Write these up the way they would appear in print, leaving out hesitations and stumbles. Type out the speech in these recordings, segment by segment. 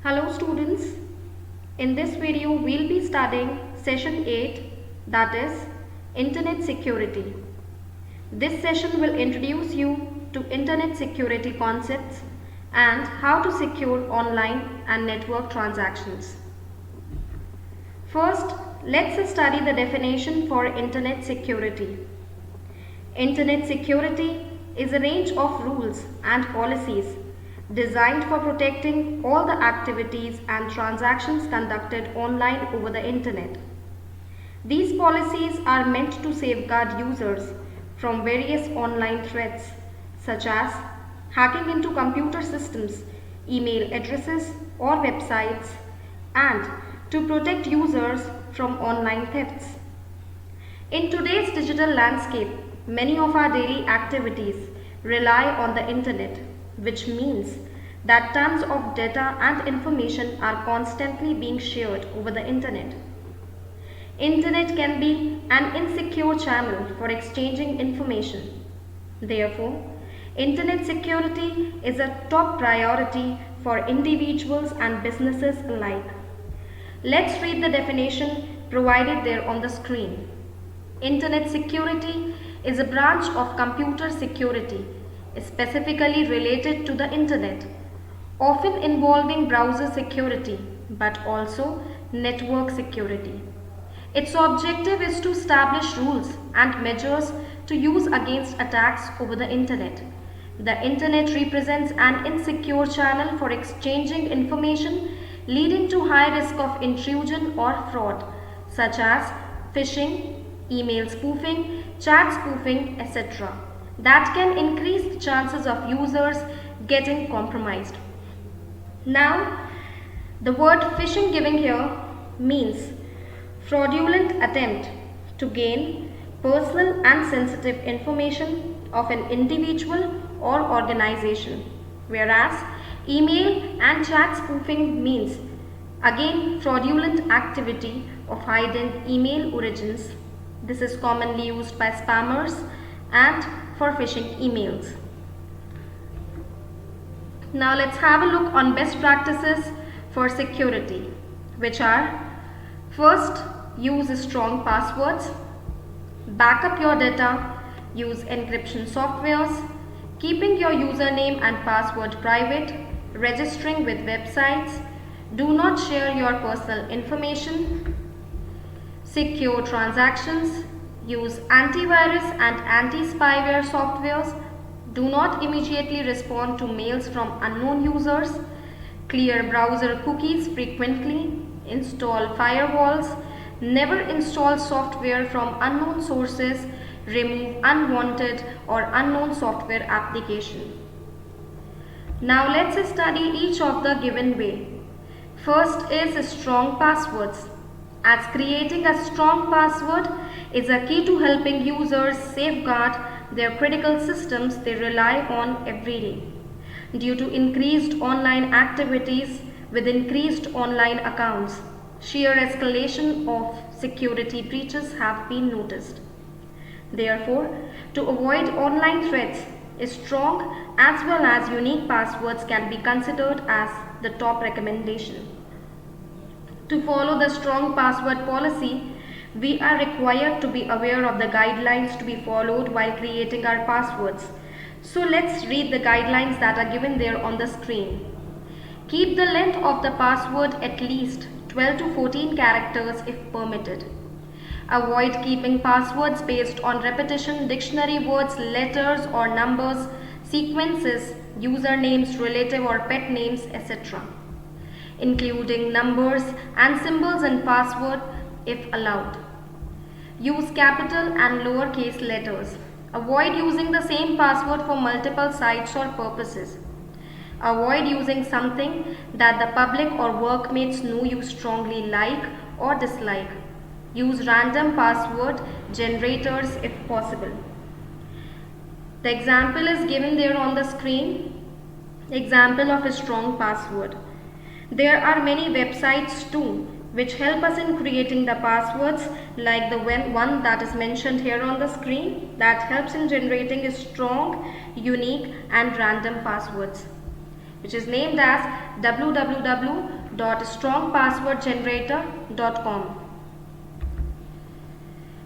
Hello students, in this video we'll be studying session 8, that is Internet Security. This session will introduce you to Internet security concepts and how to secure online and network transactions. First, let's study the definition for Internet security. Internet security is a range of rules and policies designed for protecting all the activities and transactions conducted online over the Internet. These policies are meant to safeguard users from various online threats such as hacking into computer systems, email addresses or websites, and to protect users from online thefts. In today's digital landscape, many of our daily activities rely on the Internet, which means that tons of data and information are constantly being shared over the Internet. Internet can be an insecure channel for exchanging information. Therefore, Internet security is a top priority for individuals and businesses alike. Let's read the definition provided there on the screen. Internet security is a branch of computer security specifically related to the Internet, often involving browser security but also network security. Its objective is to establish rules and measures to use against attacks over the Internet. The Internet represents an insecure channel for exchanging information, leading to high risk of intrusion or fraud, such as phishing, email spoofing, chat spoofing, etc., that can increase the chances of users getting compromised. Now, the word phishing given here means fraudulent attempt to gain personal and sensitive information of an individual or organization, whereas email and chat spoofing means again fraudulent activity of hidden email origins. This is commonly used by spammers and for phishing emails. Now let's have a look on best practices for security, which are: first, use strong passwords, back up your data, use encryption softwares, keeping your username and password private, registering with websites, do not share your personal information, secure transactions, use antivirus and anti-spyware softwares, do not immediately respond to mails from unknown users, clear browser cookies frequently, install firewalls, never install software from unknown sources, remove unwanted or unknown software application. Now let's study each of the given way. First is strong passwords, as creating a strong password is a key to helping users safeguard their critical systems they rely on every day. Due to increased online activities with increased online accounts, sheer escalation of security breaches have been noticed. Therefore, to avoid online threats, strong as well as unique passwords can be considered as the top recommendation. To follow the strong password policy, we are required to be aware of the guidelines to be followed while creating our passwords. So let's read the guidelines that are given there on the screen. Keep the length of the password at least 12 to 14 characters if permitted. Avoid keeping passwords based on repetition, dictionary words, letters or numbers, sequences, usernames, relative or pet names, etc., including numbers and symbols in password if allowed. Use capital and lowercase letters. Avoid using the same password for multiple sites or purposes. Avoid using something that the public or workmates know you strongly like or dislike. Use random password generators if possible. The example is given there on the screen. Example of a strong password. There are many websites too which help us in creating the passwords, like the one that is mentioned here on the screen, that helps in generating strong, unique and random passwords. which is named as www.strongpasswordgenerator.com.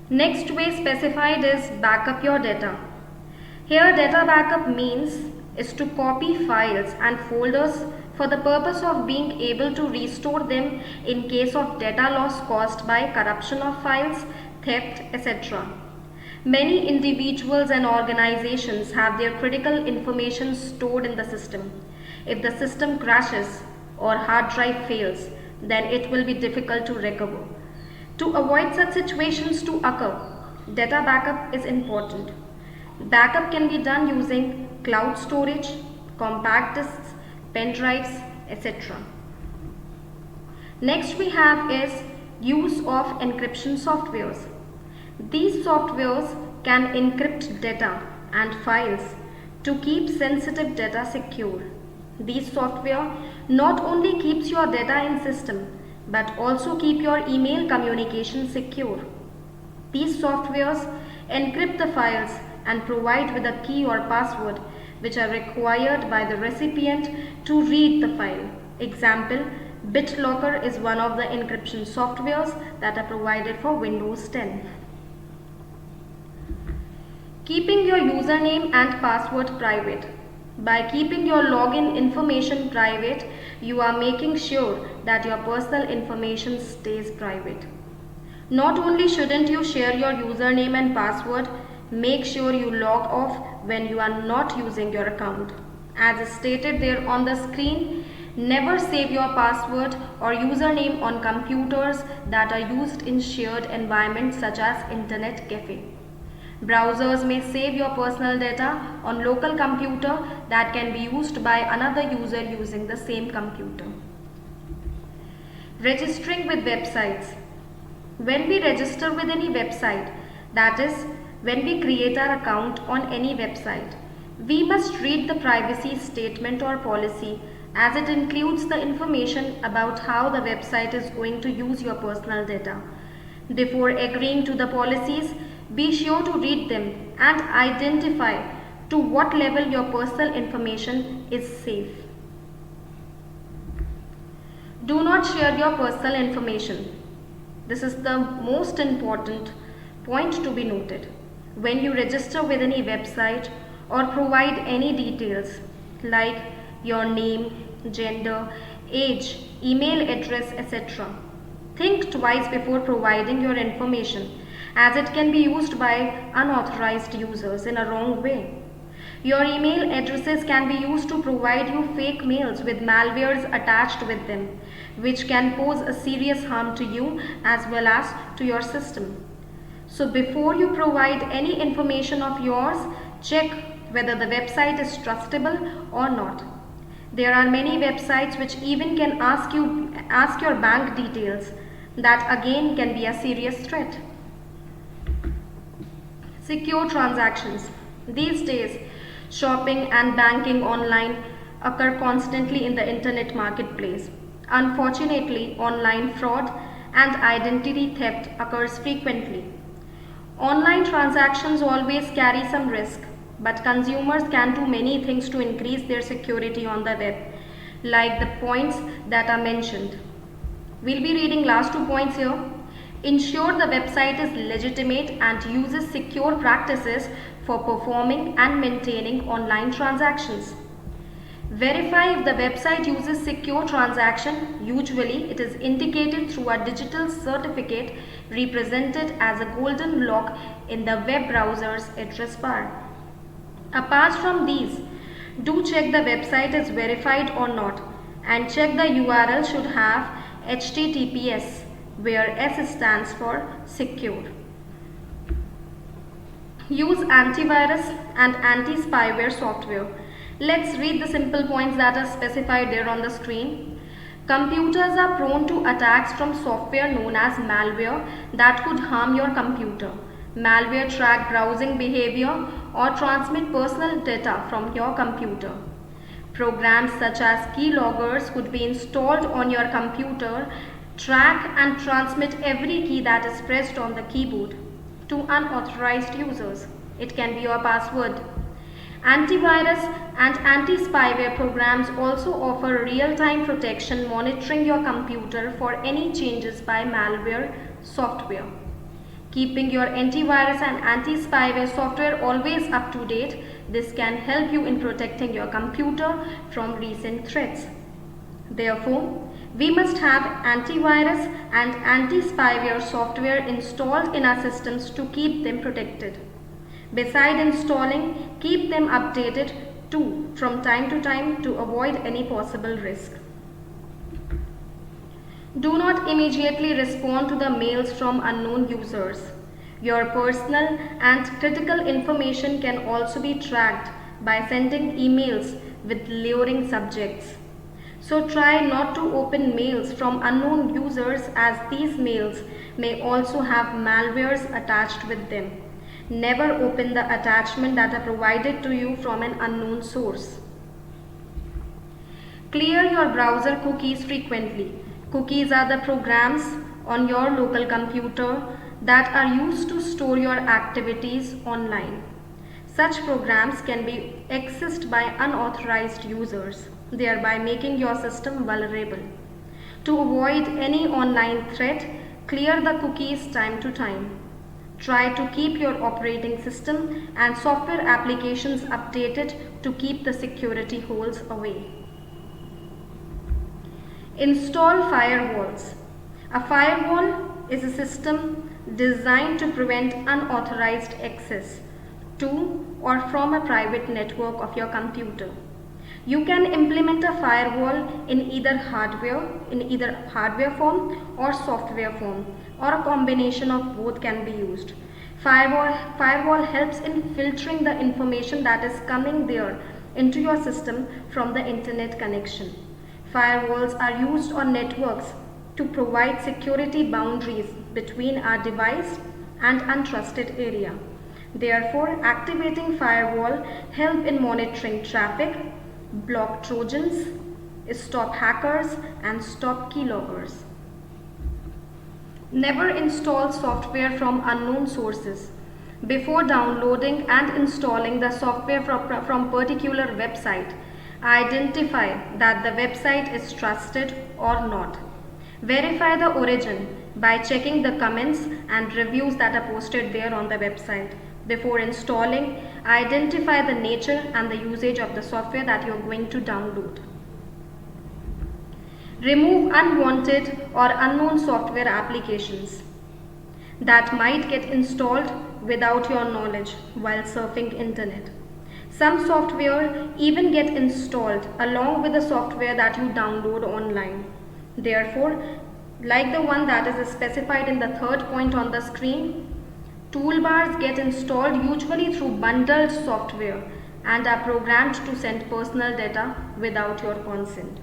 Next way specified is backup your data. Here data backup means is to copy files and folders for the purpose of being able to restore them in case of data loss caused by corruption of files, theft, etc. Many individuals and organizations have their critical information stored in the system. If the system crashes or hard drive fails, then it will be difficult to recover. To avoid such situations to occur, data backup is important. Backup can be done using cloud storage, compact discs, pen drives, etc. Next we have is use of encryption softwares. These softwares can encrypt data and files to keep sensitive data secure. These software not only keeps your data in system but also keep your email communication secure. These softwares encrypt the files and provide with a key or password which are required by the recipient to read the file. Example, BitLocker is one of the encryption softwares that are provided for Windows 10. Keeping your username and password private. By keeping your login information private, you are making sure that your personal information stays private. Not only shouldn't you share your username and password, make sure you log off when you are not using your account. As stated there on the screen, never save your password or username on computers that are used in shared environments such as internet cafe. Browsers may save your personal data on local computer that can be used by another user using the same computer. Registering with websites. When we register with any website, that is, when we create our account on any website, we must read the privacy statement or policy as it includes the information about how the website is going to use your personal data. Before agreeing to the policies, be sure to read them and identify to what level your personal information is safe. Do not share your personal information. This is the most important point to be noted. When you register with any website or provide any details like your name, gender, age, email address, etc., think twice before providing your information, as it can be used by unauthorized users in a wrong way. Your email addresses can be used to provide you fake mails with malwares attached with them, which can pose a serious harm to you as well as to your system. So before you provide any information of yours, check whether the website is trustable or not. There are many websites which even can ask your bank details. That again can be a serious threat. Secure transactions. These days, shopping and banking online occur constantly in the internet marketplace. Unfortunately, online fraud and identity theft occurs frequently. Online transactions always carry some risk, but consumers can do many things to increase their security on the web, like the points that are mentioned. We'll be reading last 2 points here. Ensure the website is legitimate and uses secure practices for performing and maintaining online transactions. Verify if the website uses secure transaction. Usually it is indicated through a digital certificate represented as a golden block in the web browser's address bar. Apart from these, do check the website is verified or not, and check the URL should have HTTPS, where S stands for secure. Use antivirus and anti-spyware software. Let's read the simple points that are specified there on the screen. Computers are prone to attacks from software known as malware that could harm your computer. Malware track browsing behavior or transmit personal data from your computer. Programs such as keyloggers could be installed on your computer, track and transmit every key that is pressed on the keyboard to unauthorized users. It can be your password. Antivirus and anti-spyware programs also offer real-time protection, monitoring your computer for any changes by malware software. Keeping your antivirus and anti-spyware software always up to date, this can help you in protecting your computer from recent threats. Therefore, we must have antivirus and anti-spyware software installed in our systems to keep them protected. Besides installing, keep them updated too from time to time to avoid any possible risk. Do not immediately respond to the mails from unknown users. Your personal and critical information can also be tracked by sending emails with luring subjects. So try not to open mails from unknown users, as these mails may also have malwares attached with them. Never open the attachment that are provided to you from an unknown source. Clear your browser cookies frequently. Cookies are the programs on your local computer that are used to store your activities online. Such programs can be accessed by unauthorized users, thereby making your system vulnerable. To avoid any online threat, clear the cookies time to time. Try to keep your operating system and software applications updated to keep the security holes away. Install firewalls. A firewall is a system designed to prevent unauthorized access to or from a private network of your computer. You can implement a firewall in either hardware form or software form, or a combination of both can be used. Firewall helps in filtering the information that is coming there into your system from the internet connection. Firewalls are used on networks to provide security boundaries between our device and untrusted area. Therefore, activating firewall help in monitoring traffic, block Trojans, stop hackers, and stop keyloggers. Never install software from unknown sources. Before downloading and installing the software from particular website, identify that the website is trusted or not. Verify the origin by checking the comments and reviews that are posted there on the website. Before installing, identify the nature and the usage of the software that you are going to download. Remove unwanted or unknown software applications that might get installed without your knowledge while surfing internet. Some software even get installed along with the software that you download online. Therefore, like the one that is specified in the third point on the screen, toolbars get installed usually through bundled software and are programmed to send personal data without your consent.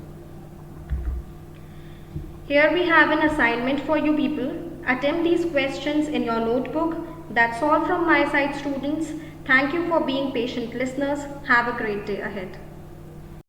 Here we have an assignment for you people. Attempt these questions in your notebook. That's all from my side, students. Thank you for being patient listeners. Have a great day ahead.